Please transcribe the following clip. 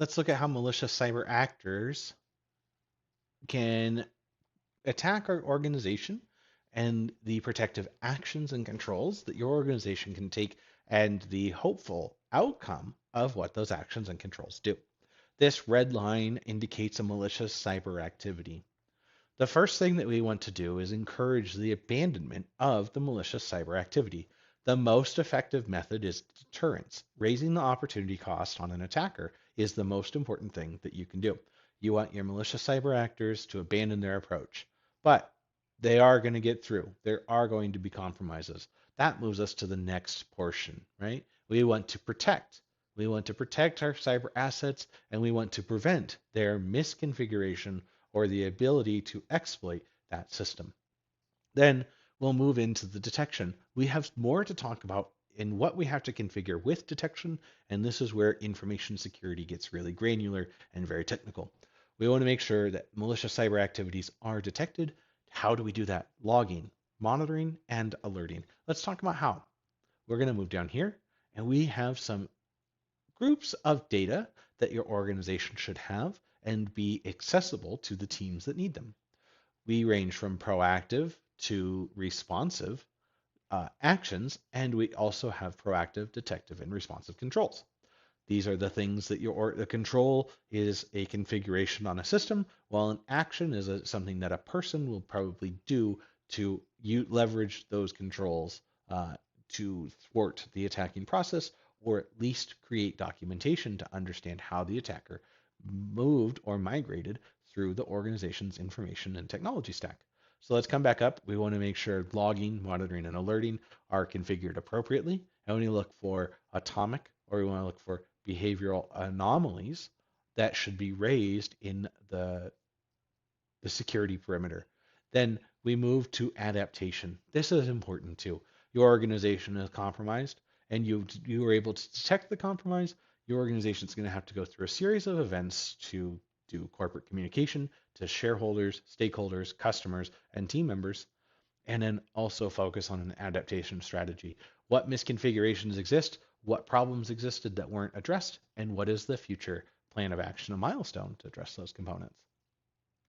Let's look at how malicious cyber actors can attack our organization and the protective actions and controls that your organization can take and the hopeful outcome of what those actions and controls do. This red line indicates a malicious cyber activity. The first thing that we want to do is encourage the abandonment of the malicious cyber activity. The most effective method is deterrence. Raising the opportunity cost on an attacker is the most important thing that you can do. You want your malicious cyber actors to abandon their approach, but they are going to get through. There are going to be compromises. That moves us to the next portion, right? We want to protect. We want to protect our cyber assets and we want to prevent their misconfiguration or the ability to exploit that system. Then we'll move into the detection. We have more to talk about in what we have to configure with detection, and this is where information security gets really granular and very technical. We want to make sure that malicious cyber activities are detected. How do we do that? Logging, monitoring, and alerting. Let's talk about how. We're going to move down here, and we have some groups of data that your organization should have and be accessible to the teams that need them. We range from proactive to responsive actions, and we also have proactive, detective, and responsive controls. These are the things that the control is a configuration on a system, while an action is something that a person will probably do to leverage those controls to thwart the attacking process, or at least create documentation to understand how the attacker moved or migrated through the organization's information and technology stack. So let's come back up. We want to make sure logging, monitoring, and alerting are configured appropriately. And we look for atomic, or we want to look for behavioral anomalies that should be raised in the security perimeter. Then we move to adaptation. This is important too. Your organization is compromised and you are able to detect the compromise. Your organization is going to have to go through a series of events to do corporate communication to shareholders, stakeholders, customers, and team members, and then also focus on an adaptation strategy. What misconfigurations exist? What problems existed that weren't addressed? And what is the future plan of action, a milestone to address those components?